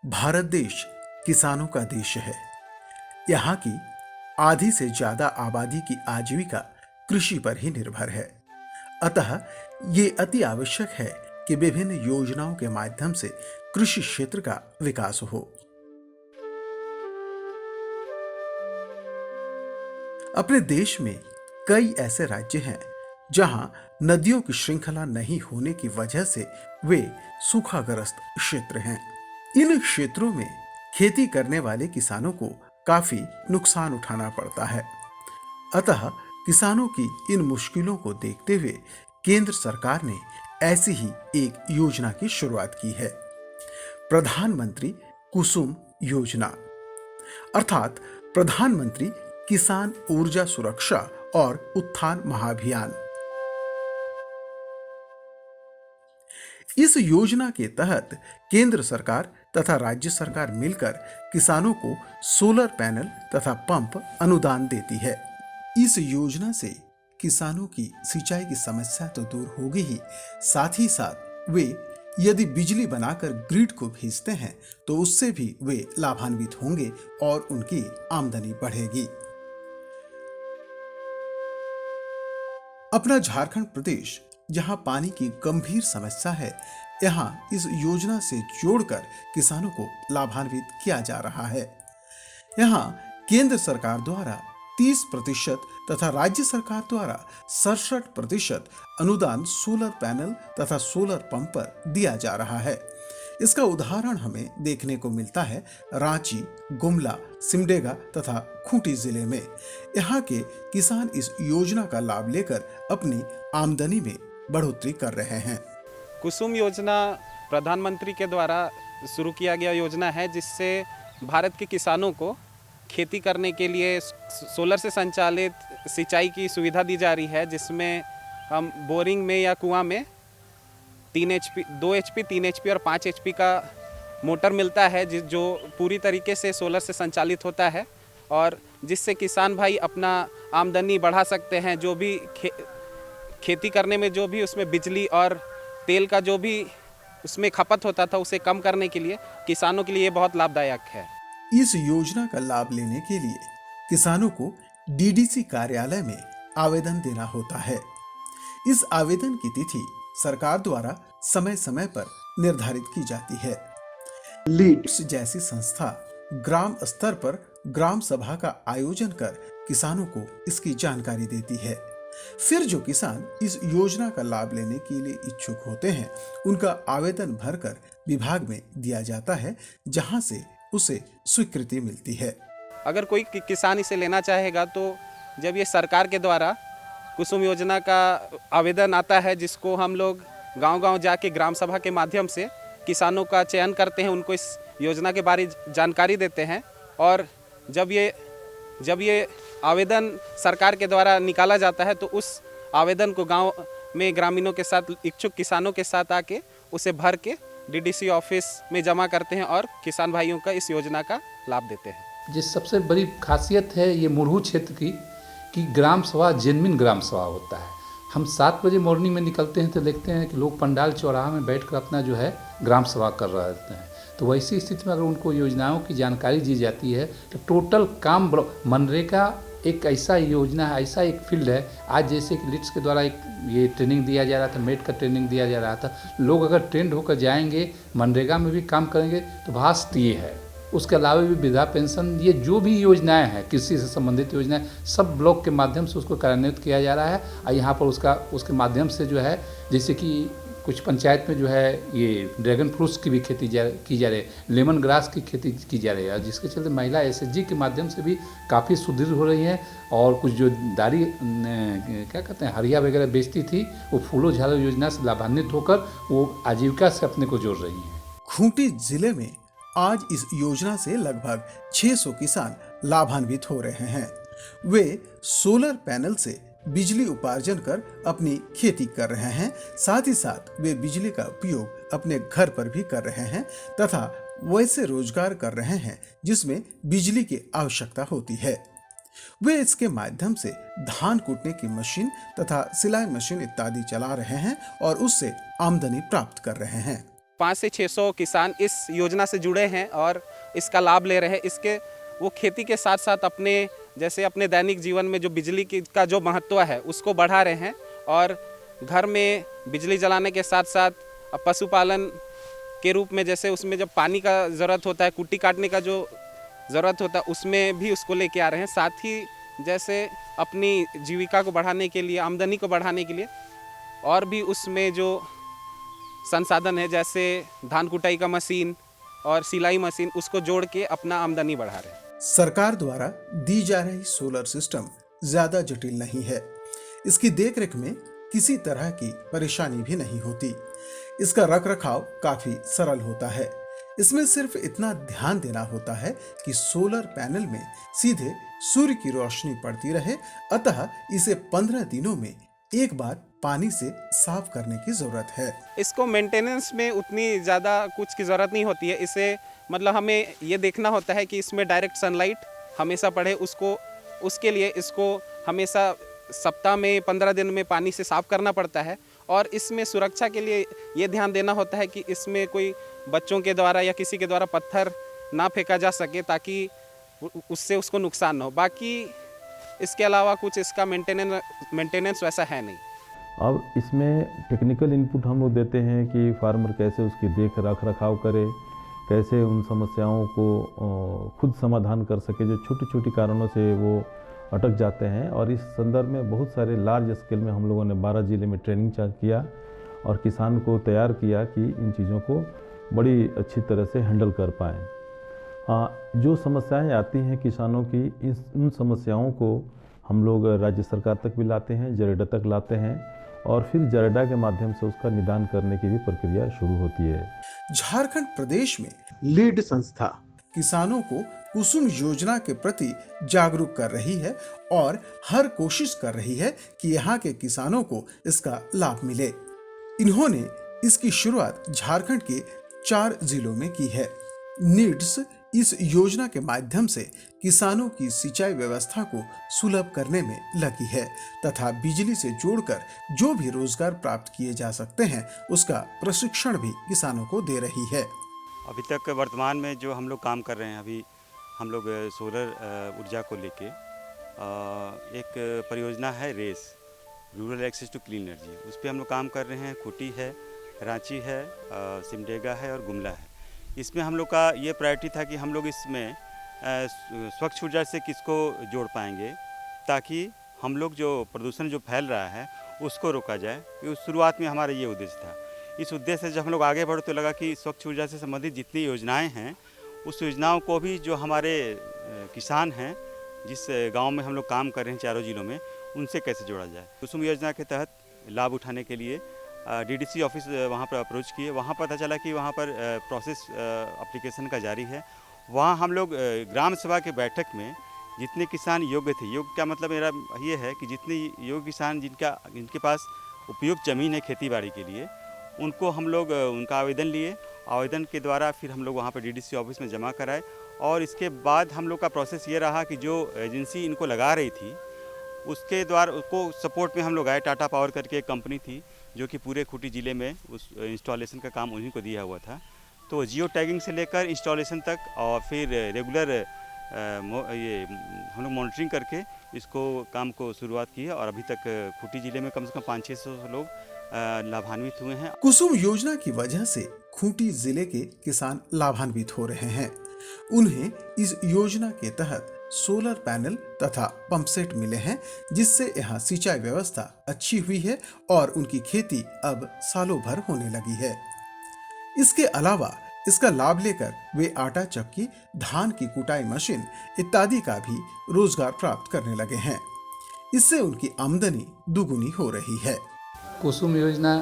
भारत देश किसानों का देश है। यहाँ की आधी से ज्यादा आबादी की आजीविका कृषि पर ही निर्भर है। अतः ये अति आवश्यक है कि विभिन्न योजनाओं के माध्यम से कृषि क्षेत्र का विकास हो। अपने देश में कई ऐसे राज्य हैं जहां नदियों की श्रृंखला नहीं होने की वजह से वे सूखाग्रस्त क्षेत्र हैं। इन क्षेत्रों में खेती करने वाले किसानों को काफी नुकसान उठाना पड़ता है। अतः किसानों की इन मुश्किलों को देखते हुए केंद्र सरकार ने ऐसी ही एक योजना की शुरुआत की है, प्रधानमंत्री कुसुम योजना, अर्थात प्रधानमंत्री किसान ऊर्जा सुरक्षा और उत्थान महाभियान। इस योजना के तहत केंद्र सरकार तथा राज्य सरकार मिलकर किसानों को सोलर पैनल तथा पंप अनुदान देती है। इस योजना से किसानों की सिंचाई की समस्या तो दूर होगी ही साथ वे यदि बिजली बनाकर ग्रिड को भेजते हैं तो उससे भी वे लाभान्वित होंगे और उनकी आमदनी बढ़ेगी। अपना झारखंड प्रदेश जहां पानी की गंभीर समस्या है, यहां इस योजना से जोड़कर किसानों को लाभान्वित किया जा रहा है। यहां केंद्र सरकार द्वारा 30% तथा राज्य सरकार द्वारा 67% अनुदान सोलर पैनल तथा सोलर पंप पर दिया जा रहा है। इसका उदाहरण हमें देखने को मिलता है रांची, गुमला, सिमडेगा तथा खूंटी जिले में। यहाँ के किसान इस योजना का लाभ लेकर अपनी आमदनी में बढ़ोतरी कर रहे हैं। कुसुम योजना प्रधानमंत्री के द्वारा शुरू किया गया योजना है, जिससे भारत के किसानों को खेती करने के लिए सोलर से संचालित सिंचाई की सुविधा दी जा रही है, जिसमें हम बोरिंग में या कुआं में 3 HP, 2 HP, 3 HP और 5 HP का मोटर मिलता है, जो पूरी तरीके से सोलर से संचालित होता है और जिससे किसान भाई अपना आमदनी बढ़ा सकते हैं। जो भी खेती करने में जो भी उसमें बिजली और तेल का जो भी उसमें खपत होता था, उसे कम करने के लिए किसानों के लिए बहुत लाभदायक है। इस योजना का लाभ लेने के लिए किसानों को डीडीसी कार्यालय में आवेदन देना होता है। इस आवेदन की तिथि सरकार द्वारा समय समय पर निर्धारित की जाती है। लीड्स जैसी संस्था ग्राम स्तर पर ग्राम सभा का आयोजन कर किसानों को इसकी जानकारी देती है। फिर जो किसान इस योजना का लाभ लेने के लिए इच्छुक होते हैं, उनका आवेदन भरकर विभाग में दिया जाता है, जहां से उसे स्वीकृति मिलती है। अगर कोई किसान इसे लेना चाहेगा तो जब ये सरकार के द्वारा कुसुम योजना का आवेदन आता है, जिसको हम लोग गांव-गांव जाके ग्राम सभा के माध्यम से किसानों का चयन करते हैं, उनको इस योजना के बारे में जानकारी देते हैं और जब ये आवेदन सरकार के द्वारा निकाला जाता है तो उस आवेदन को गांव में ग्रामीणों के साथ, इच्छुक किसानों के साथ आके उसे भर के डीडीसी ऑफिस में जमा करते हैं और किसान भाइयों का इस योजना का लाभ देते हैं। जिस सबसे बड़ी खासियत है ये मुरहू क्षेत्र की कि ग्राम सभा जेन्युइन ग्राम सभा होता है। हम 7 बजे मॉर्निंग में निकलते हैं तो देखते हैं कि लोग पंडाल चौराहा में बैठकर अपना जो है ग्राम सभा कर रहे होते हैं। तो वैसी स्थिति में अगर उनको योजनाओं की जानकारी दी जाती है तो टोटल काम मनरेगा एक ऐसा योजना है, ऐसा एक फील्ड है। आज जैसे कि लिट्स के द्वारा एक ये ट्रेनिंग दिया जा रहा था, मेड का ट्रेनिंग दिया जा रहा था, लोग अगर ट्रेंड होकर जाएंगे मनरेगा में भी काम करेंगे तो भास्ट ये है। उसके अलावा भी वृद्धा पेंशन, ये जो भी योजनाएं हैं कृषि से संबंधित योजनाएं, सब ब्लॉक के माध्यम से उसको कार्यान्वित किया जा रहा है। और यहाँ पर उसके माध्यम से जो है, जैसे कि कुछ पंचायत में जो है ये ड्रैगन फ्रूट्स की भी खेती की जा रही है, लेमन ग्रास की खेती की जा रही है, जिसके चलते महिला SHG के माध्यम से भी काफ़ी सुदृढ़ हो रही हैं। और कुछ जो दाढ़ी क्या कहते हैं हरिया वगैरह बेचती थी, वो फूलों झालों योजना से लाभान्वित होकर वो आजीविका से अपने को जोड़ रही हैं। खूंटी जिले में आज इस योजना से लगभग 600 किसान लाभान्वित हो रहे हैं। वे सोलर पैनल से बिजली उपार्जन कर अपनी खेती कर रहे हैं। साथ ही साथ वे बिजली का उपयोग अपने घर पर भी कर रहे हैं तथा वैसे रोजगार कर रहे हैं जिसमें बिजली की आवश्यकता होती है। वे इसके माध्यम से धान कूटने की मशीन तथा सिलाई मशीन इत्यादि चला रहे हैं और उससे आमदनी प्राप्त कर रहे हैं। 500 से 600 किसान इस योजना से जुड़े हैं और इसका लाभ ले रहे हैं। इसके वो खेती के साथ साथ अपने जैसे अपने दैनिक जीवन में जो बिजली की का जो महत्व है उसको बढ़ा रहे हैं और घर में बिजली जलाने के साथ साथ पशुपालन के रूप में जैसे उसमें जब पानी का ज़रूरत होता है, कुट्टी काटने का जो ज़रूरत होता है उसमें भी उसको लेके आ रहे हैं। साथ ही जैसे अपनी जीविका को बढ़ाने के लिए, आमदनी को बढ़ाने के लिए और भी उसमें जो संसाधन है जैसे धान कुटाई का मशीन और सिलाई मशीन उसको जोड़ के अपना आमदनी बढ़ा रहे हैं। सरकार द्वारा दी जा रही सोलर सिस्टम ज्यादा जटिल नहीं है। इसकी देखरेख में किसी तरह की परेशानी भी नहीं होती। इसका रखरखाव काफी सरल होता है। इसमें सिर्फ इतना ध्यान देना होता है कि सोलर पैनल में सीधे सूर्य की रोशनी पड़ती रहे, अतः इसे 15 दिनों में एक बार पानी से साफ करने की जरूरत है। इसको मेंटेनेंस में उतनी ज़्यादा कुछ की ज़रूरत नहीं होती है। इसे मतलब हमें ये देखना होता है कि इसमें डायरेक्ट सनलाइट हमेशा पड़े, उसके लिए इसको हमेशा सप्ताह में 15 दिन में पानी से साफ करना पड़ता है। और इसमें सुरक्षा के लिए ये ध्यान देना होता है कि इसमें कोई बच्चों के द्वारा या किसी के द्वारा पत्थर ना फेंका जा सके ताकि उससे उसको नुकसान ना हो। बाकी इसके अलावा कुछ इसका मेंटेनेंस वैसा है नहीं। अब इसमें टेक्निकल इनपुट हम लोग देते हैं कि फार्मर कैसे उसकी रख रखाव करे, कैसे उन समस्याओं को खुद समाधान कर सके जो छोटी छोटी कारणों से वो अटक जाते हैं। और इस संदर्भ में बहुत सारे लार्ज स्केल में हम लोगों ने 12 जिले में ट्रेनिंग किया और किसान को तैयार किया कि इन चीज़ों को बड़ी अच्छी तरह से हैंडल कर पाएँ। जो समस्याएं आती हैं किसानों की, उन समस्याओं को हम लोग राज्य सरकार तक भी लाते हैं, जरेडा तक लाते हैं और फिर जरेडा के माध्यम से उसका निदान करने की भी प्रक्रिया शुरू होती है। झारखंड प्रदेश में लीड संस्था किसानों को कुसुम योजना के प्रति जागरूक कर रही है और हर कोशिश कर रही है कि यहाँ के किसानों को इसका लाभ मिले। इन्होंने इसकी शुरुआत झारखंड के 4 जिलों में की है। नीड्स इस योजना के माध्यम से किसानों की सिंचाई व्यवस्था को सुलभ करने में लगी है तथा बिजली से जोड़कर जो भी रोजगार प्राप्त किए जा सकते हैं उसका प्रशिक्षण भी किसानों को दे रही है। अभी तक वर्तमान में जो हम लोग काम कर रहे हैं, अभी हम लोग सोलर ऊर्जा को लेके एक परियोजना है RACE, rural access to clean energy, उस पर हम लोग काम कर रहे हैं। खूंटी है, रांची है, सिमडेगा है और गुमला है। इसमें हम लोग का ये प्रायोरिटी था कि हम लोग इसमें स्वच्छ ऊर्जा से किसको जोड़ पाएंगे ताकि हम लोग जो प्रदूषण जो फैल रहा है उसको रोका जाए। उस शुरुआत में हमारा ये उद्देश्य था। इस उद्देश्य से जब हम लोग आगे बढ़े तो लगा कि स्वच्छ ऊर्जा से संबंधित जितनी योजनाएं हैं उस योजनाओं को भी जो हमारे किसान हैं, जिस गांव में हम लोग काम कर रहे हैं 4 जिलों में, उनसे कैसे जोड़ा जाए। कुसुम योजना के तहत लाभ उठाने के लिए डीडीसी ऑफिस वहाँ पर अप्रोच किए। वहाँ पता चला कि वहाँ पर प्रोसेस एप्लीकेशन का जारी है। वहाँ हम लोग ग्राम सभा के बैठक में जितने किसान योग्य थे, योग्य का मतलब मेरा ये है कि जितने योग्य किसान जिनके पास उपयुक्त ज़मीन है खेती बाड़ी के लिए, उनको हम लोग उनका आवेदन लिए। आवेदन के द्वारा फिर हम लोग वहाँ पर डीडीसी ऑफिस में जमा कराए और इसके बाद हम लोग का प्रोसेस ये रहा कि जो एजेंसी इनको लगा रही थी उसके द्वारा उसको सपोर्ट में हम लोग आए। टाटा पावर करके एक कंपनी थी जो कि पूरे खूंटी ज़िले में उस इंस्टॉलेशन का काम उन्हीं को दिया हुआ था। तो जियो टैगिंग से लेकर इंस्टॉलेशन तक और फिर रेगुलर ये हम लोग मॉनिटरिंग करके इसको काम को शुरुआत की है और अभी तक खूंटी ज़िले में कम से कम 500-600 लोग लाभान्वित हुए हैं। कुसुम योजना की वजह से खूंटी जिले के किसान लाभान्वित हो रहे हैं। उन्हें इस योजना के तहत सोलर पैनल तथा पंप सेट मिले हैं, जिससे यहाँ सिंचाई व्यवस्था अच्छी हुई है और उनकी खेती अब सालों भर होने लगी है। इसके अलावा इसका लाभ लेकर वे आटा चक्की, धान की कुटाई मशीन इत्यादि का भी रोजगार प्राप्त करने लगे हैं। इससे उनकी आमदनी दुगुनी हो रही है। कुसुम योजना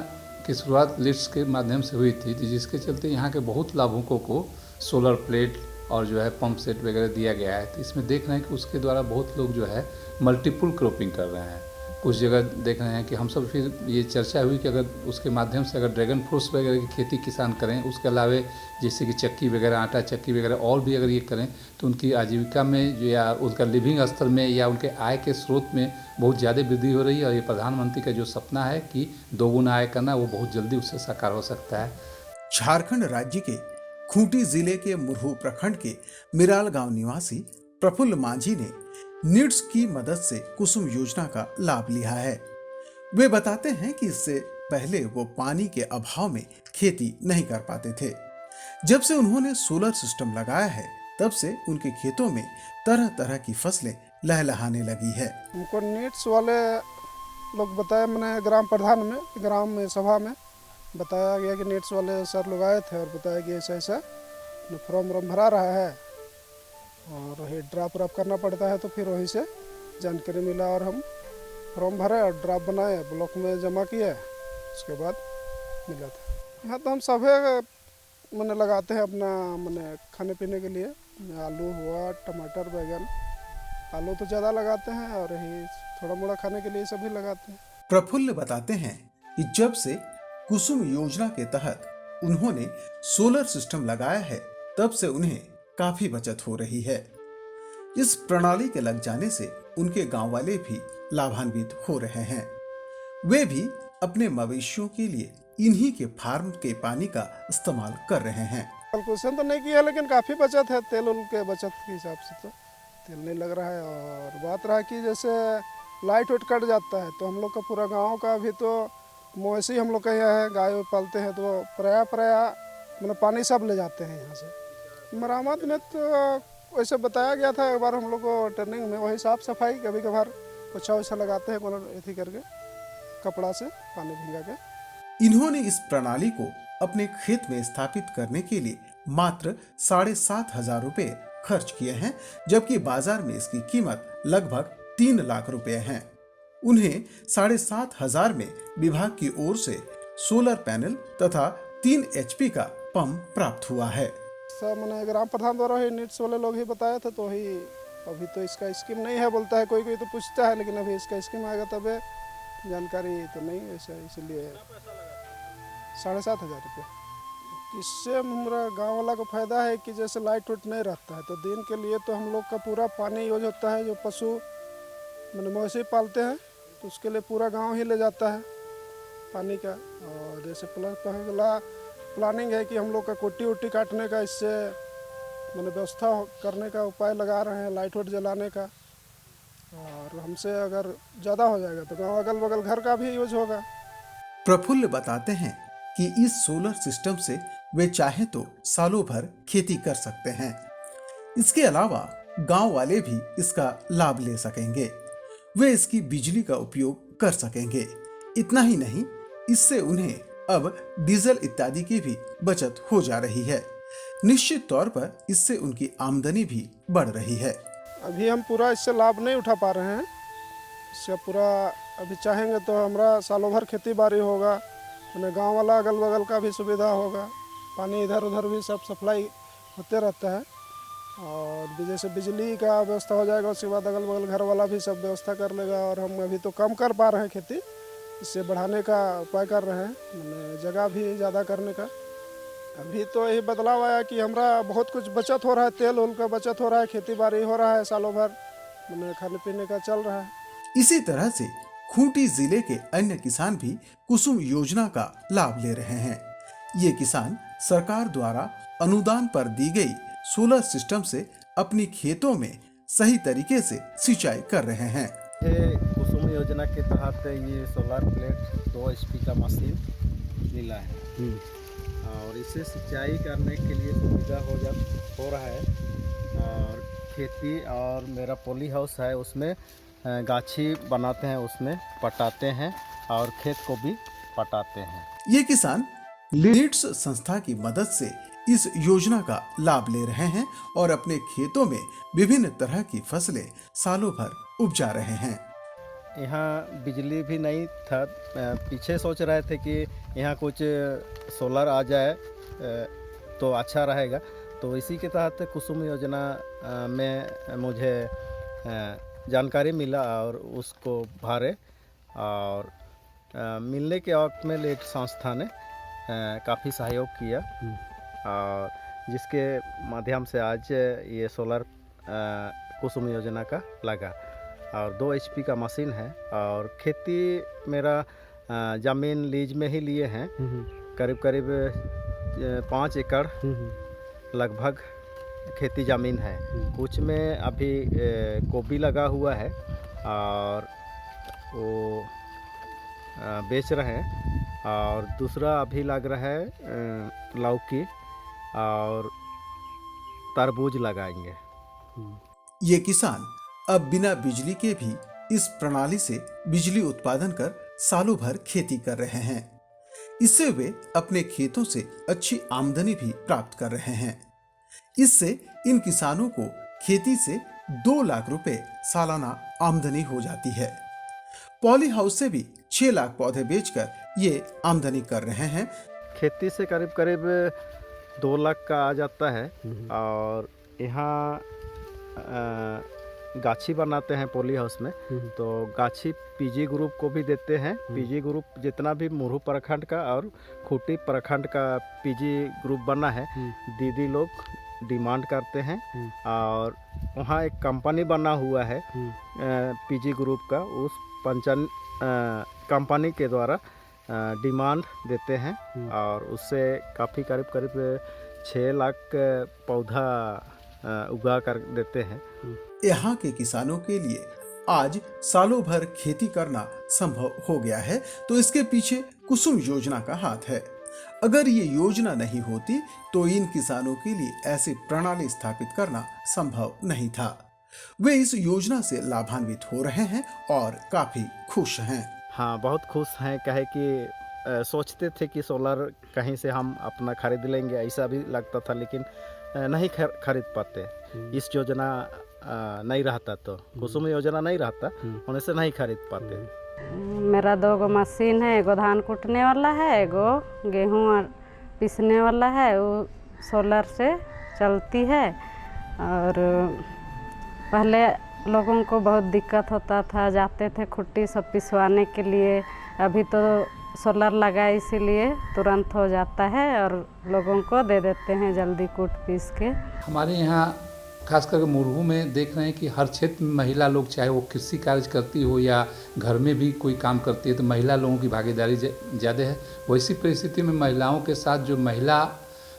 की शुरुआत लीड्स के माध्यम से हुई थी, जिसके चलते यहाँ के बहुत लाभुकों को सोलर प्लेट और जो है पंप सेट वगैरह दिया गया है। तो इसमें देख रहे हैं कि उसके द्वारा बहुत लोग जो है मल्टीपल क्रॉपिंग कर रहे हैं। कुछ जगह देख रहे हैं कि हम सब फिर ये चर्चा हुई कि अगर उसके माध्यम से अगर ड्रैगन फ्रूट्स वगैरह की खेती किसान करें, उसके अलावा जैसे कि चक्की वगैरह, आटा चक्की वगैरह और भी अगर ये करें तो उनकी आजीविका में जो या उनका लिविंग स्तर में या उनके आय के स्रोत में बहुत ज़्यादा वृद्धि हो रही है। और ये प्रधानमंत्री का जो सपना है कि दोगुना आय करना, वो बहुत जल्दी उससे साकार हो सकता है। झारखंड राज्य के खूंटी जिले के मुरहू प्रखंड के मिराल गांव निवासी प्रफुल्ल मांझी ने नीड्स की मदद से कुसुम योजना का लाभ लिया है। वे बताते हैं कि इससे पहले वो पानी के अभाव में खेती नहीं कर पाते थे। जब से उन्होंने सोलर सिस्टम लगाया है तब से उनके खेतों में तरह तरह की फसलें लहलहाने लगी है। हमको नीड्स वाले लोग बताया, मैंने ग्राम प्रधान में ग्राम सभा में बताया गया कि नीड्स वाले सर लोग आए थे और बताया कि ऐसा ऐसा फॉर्म भरा रहा है और वही ड्राफ्ट व्राप करना पड़ता है, तो फिर वहीं से जानकारी मिला और हम फॉर्म भरे और ड्राफ्ट बनाए, ब्लॉक में जमा किए, उसके बाद मिला था। यहाँ तो हम सभी मैंने लगाते हैं अपना मैंने खाने पीने के लिए, आलू हुआ, टमाटर, बैगन। आलू तो ज़्यादा लगाते हैं और यही थोड़ा मोड़ा खाने के लिए सभी लगाते हैं। प्रफुल्ल बताते हैं कि जब से कुसुम योजना के तहत उन्होंने सोलर सिस्टम लगाया है तब से उन्हें काफी बचत हो रही है। इस प्रणाली के लग जाने से उनके गांव वाले भी लाभान्वित हो रहे हैं। वे भी अपने मवेशियों के लिए इन्हीं के फार्म के पानी का इस्तेमाल कर रहे हैं। कैलकुलेशन तो नहीं किया लेकिन काफ़ी बचत है, तेल उल के बचत के हिसाब से तो तेल नहीं लग रहा है। और बात रहा कि जैसे लाइट वाइट कट जाता है तो हम लोग का पूरा गांव का अभी तो मवेशी हम लोग का यहाँ है, गाय पालते हैं, तो प्राय मतलब पानी सब ले जाते हैं यहाँ से। मरामत में तो वैसे बताया गया था एक बार हम लोग को ट्रेनिंग में, वही साफ़ सफाई कभी कभार पोछा वैसा लगाते हैं कोनो ऐसी करके कपड़ा से पानी भिंगा के। इन्होंने इस प्रणाली को अपने खेत में स्थापित करने के लिए मात्र 7,500 रुपए खर्च किए हैं, जबकि बाजार में इसकी कीमत लगभग 3 लाख रुपए है। उन्हें 7,500 में विभाग की ओर से सोलर पैनल तथा 3 HP का पंप प्राप्त हुआ है। सर मैंने ग्राम प्रधान द्वारा ही नीड्स वाले लोग ही बताया था, तो ही अभी तो इसका स्कीम नहीं है बोलता है, कोई कोई तो पूछता है, लेकिन अभी इसका स्कीम आएगा तब जानकारी तो नहीं है ऐसा, इसलिए 7,500 रुपये। इससे हमारा गांव वाला को फ़ायदा है कि जैसे लाइट वाइट नहीं रहता है तो दिन के लिए तो हम लोग का पूरा पानी यूज होता है। जो पशु मैंने मवेशी पालते हैं तो उसके लिए पूरा गांव ही ले जाता है पानी का। और जैसे पहला प्लानिंग है कि हम लोग का कुट्टी उट्टी काटने का, इससे मैंने व्यवस्था करने का उपाय लगा रहे हैं, लाइट वाइट जलाने का। और हमसे अगर ज़्यादा हो जाएगा तो गाँव अगल बगल घर का भी यूज होगा। प्रफुल्ल बताते हैं कि इस सोलर सिस्टम से वे चाहें तो सालों भर खेती कर सकते हैं। इसके अलावा गांव वाले भी इसका लाभ ले सकेंगे। वे इसकी बिजली का उपयोग कर सकेंगे। इतना ही नहीं, इससे उन्हें अब डीजल इत्यादि की भी बचत हो जा रही है। निश्चित तौर पर इससे उनकी आमदनी भी बढ़ रही है। अभी हम पूरा इससे लाभ नहीं उठा पा रहे हैं। इससे पूरा अभी चाहेंगे तो हमारा सालों भर खेती बाड़ी होगा, मैंने गांव वाला अगल बगल का भी सुविधा होगा, पानी इधर उधर भी सब सप्लाई होते रहता है। और जैसे बिजली का व्यवस्था हो जाएगा उसके बाद अगल बगल घर वाला भी सब व्यवस्था कर लेगा। और हम अभी तो कम कर पा रहे हैं खेती, इससे बढ़ाने का उपाय कर रहे हैं, मैंने जगह भी ज़्यादा करने का। अभी तो यही बदलाव आया कि हमारा बहुत कुछ बचत हो रहा है, तेल उल का बचत हो रहा है, खेती बाड़ी हो रहा है, सालों भर मैंने खाने पीने का चल रहा है। इसी तरह से खूंटी जिले के अन्य किसान भी कुसुम योजना का लाभ ले रहे हैं। ये किसान सरकार द्वारा अनुदान पर दी गई सोलर सिस्टम से अपनी खेतों में सही तरीके से सिंचाई कर रहे हैं। कुसुम योजना के तहत ये सोलर प्लेट 2 HP का मशीन मिला है और इससे सिंचाई करने के लिए सुविधा हो रहा है। और खेती और मेरा पॉली हाउस है, उसमें गाछी बनाते हैं, उसमें पटाते हैं और खेत को भी पटाते हैं। ये किसान नीड्स संस्था की मदद से इस योजना का लाभ ले रहे हैं और अपने खेतों में विभिन्न तरह की फसलें सालों भर उपजा रहे हैं। यहाँ बिजली भी नहीं था, पीछे सोच रहे थे कि यहाँ कुछ सोलर आ जाए तो अच्छा रहेगा, तो इसी के तहत कुसुम योजना में मुझे जानकारी मिला और उसको भरे। और मिलने के वक्त में लीड संस्था ने काफ़ी सहयोग किया और जिसके माध्यम से आज ये सोलर कुसुम योजना का लगा। और 2 HP का मशीन है और खेती मेरा ज़मीन लीज में ही लिए हैं, करीब करीब 5 एकड़ लगभग खेती ज़मीन है। कुछ में अभी गोभी लगा हुआ है और वो बेच रहे हैं, और दूसरा अभी लग रहा है लौकी और तरबूज लगाएंगे। ये किसान अब बिना बिजली के भी इस प्रणाली से बिजली उत्पादन कर सालों भर खेती कर रहे हैं। इससे वे अपने खेतों से अच्छी आमदनी भी प्राप्त कर रहे हैं। इससे इन किसानों को खेती से 2 लाख रुपए सालाना आमदनी हो जाती है। पॉली हाउस से भी 6 लाख पौधे बेचकर ये आमदनी कर रहे हैं। खेती से करीब करीब 2 लाख का आ जाता है। और यहाँ गाछी बनाते हैं पॉली हाउस में, तो गाछी पीजी ग्रुप को भी देते हैं। पीजी ग्रुप जितना भी मुरहू प्रखंड का और खूंटी प्रखंड का पीजी ग्रुप बना है, दीदी लोग डिमांड करते हैं। और वहाँ एक कंपनी बना हुआ है पीजी ग्रुप का, उस पंचायत कंपनी के द्वारा डिमांड देते हैं और उससे काफ़ी करीब 6 लाख पौधा उगा कर देते हैं। यहाँ के किसानों के लिए आज सालों भर खेती करना संभव हो गया है, तो इसके पीछे कुसुम योजना का हाथ है। अगर ये योजना नहीं होती तो इन किसानों के लिए ऐसी प्रणाली स्थापित करना संभव नहीं था। वे इस योजना से लाभान्वित हो रहे हैं और काफी खुश हैं। हाँ, बहुत खुश हैं। कहे कि सोचते थे कि सोलर कहीं से हम अपना खरीद लेंगे, ऐसा भी लगता था, लेकिन नहीं खरीद पाते। इस योजना नहीं रहता तो, कुसुम योजना नहीं रहता, होने से नहीं खरीद पाते। मेरा 2 मशीन है, एगो धान कूटने वाला है, एगो गेहूँ पीसने वाला है। वो सोलर से चलती है। और पहले लोगों को बहुत दिक्कत होता था, जाते थे खुट्टी सब पिसवाने के लिए। अभी तो सोलर लगा, इसीलिए तुरंत हो जाता है और लोगों को दे देते हैं जल्दी कूट पीस के। हमारे यहाँ खास करके मुरहू में देख रहे हैं कि हर क्षेत्र में महिला लोग, चाहे वो कृषि कार्य करती हो या घर में भी कोई काम करती है, तो महिला लोगों की भागीदारी ज़्यादा है। वैसी परिस्थिति में महिलाओं के साथ जो महिला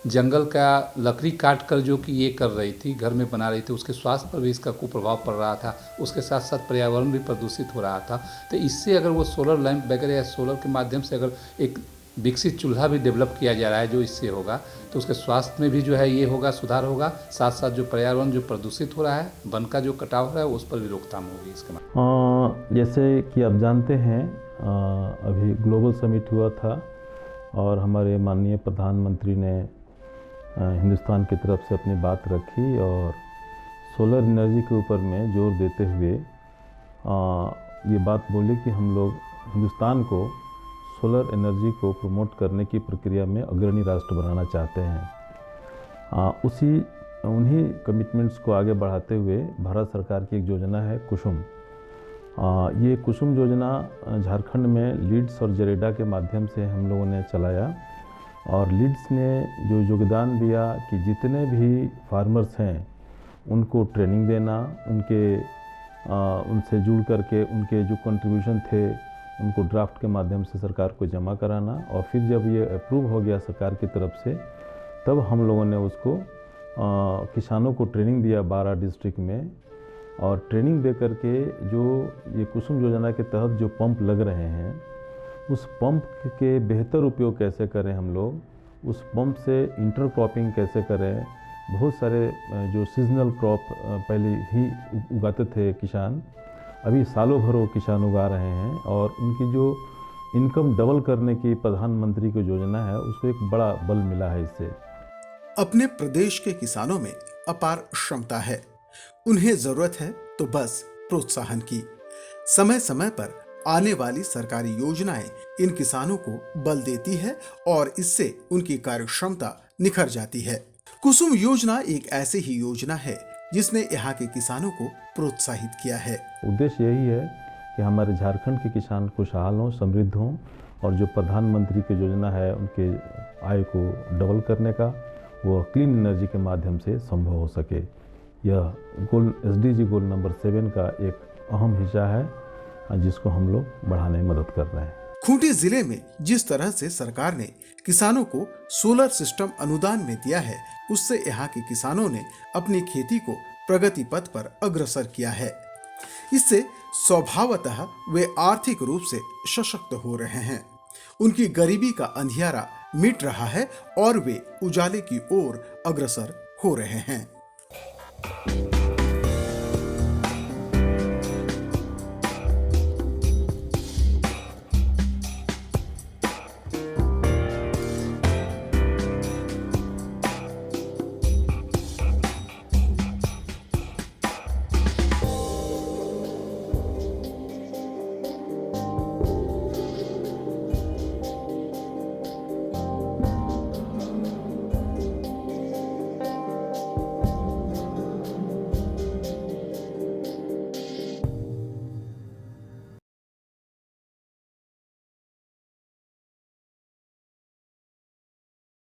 जंगल का लकड़ी काट कर जो कि ये कर रही थी, घर में बना रही थी, उसके स्वास्थ्य पर भी इसका कुप्रभाव पड़ रहा था। उसके साथ साथ पर्यावरण भी प्रदूषित हो रहा था। तो इससे अगर वो सोलर लैंप वगैरह या सोलर के माध्यम से अगर एक विकसित चूल्हा भी डेवलप किया जा रहा है, जो इससे होगा तो उसके स्वास्थ्य में भी जो है ये होगा, सुधार होगा। साथ साथ जो पर्यावरण जो प्रदूषित हो रहा है, वन का जो कटाव हो रहा है, उस पर भी रोकथाम होगी इसके माध्यम। जैसे कि आप जानते हैं, अभी ग्लोबल समिट हुआ था और हमारे माननीय प्रधानमंत्री ने हिंदुस्तान की तरफ से अपनी बात रखी और सोलर एनर्जी के ऊपर में जोर देते हुए ये बात बोली कि हम लोग हिंदुस्तान को सोलर एनर्जी को प्रमोट करने की प्रक्रिया में अग्रणी राष्ट्र बनाना चाहते हैं। उन्हीं कमिटमेंट्स को आगे बढ़ाते हुए भारत सरकार की एक योजना है कुसुम। ये कुसुम योजना झारखंड में लीड्स और जरेडा के माध्यम से हम लोगों ने चलाया और लीड्स ने जो योगदान दिया कि जितने भी फार्मर्स हैं उनको ट्रेनिंग देना, उनसे जुड़ करके उनके जो कंट्रीब्यूशन थे उनको ड्राफ्ट के माध्यम से सरकार को जमा कराना, और फिर जब ये अप्रूव हो गया सरकार की तरफ से, तब हम लोगों ने उसको किसानों को ट्रेनिंग दिया 12 डिस्ट्रिक्ट में। और ट्रेनिंग दे करके जो ये कुसुम योजना के तहत जो पंप लग रहे हैं, उस पंप के बेहतर उपयोग कैसे करें हम लोग, उस पंप से इंटरक्रॉपिंग कैसे करें। बहुत सारे जो सीजनल क्रॉप पहले ही उगाते थे किसान, अभी सालों भर वो किसान उगा रहे हैं और उनकी जो इनकम डबल करने की प्रधानमंत्री की योजना है, उसको एक बड़ा बल मिला है इससे। अपने प्रदेश के किसानों में अपार क्षमता है, उन्हें जरूरत है तो बस प्रोत्साहन की। समय समय पर आने वाली सरकारी योजनाएं इन किसानों को बल देती है और इससे उनकी कार्य क्षमता निखर जाती है। कुसुम योजना एक ऐसी ही योजना है जिसने यहाँ के किसानों को प्रोत्साहित किया है। उद्देश्य यही है कि हमारे झारखंड के किसान खुशहाल हों, समृद्ध हों और जो प्रधानमंत्री की योजना है उनके आय को डबल करने का, वो क्लीन एनर्जी के माध्यम से संभव हो सके। यह गोल SDG गोल नंबर 7 का एक अहम हिस्सा है जिसको हम लोग बढ़ाने में मदद कर रहे हैं। खूंटी जिले में जिस तरह से सरकार ने किसानों को सोलर सिस्टम अनुदान में दिया है, उससे यहाँ के किसानों ने अपनी खेती को प्रगति पथ पर अग्रसर किया है। इससे स्वभावतः वे आर्थिक रूप से सशक्त हो रहे हैं। उनकी गरीबी का अंधियारा मिट रहा है और वे उजाले की ओर अग्रसर हो रहे हैं।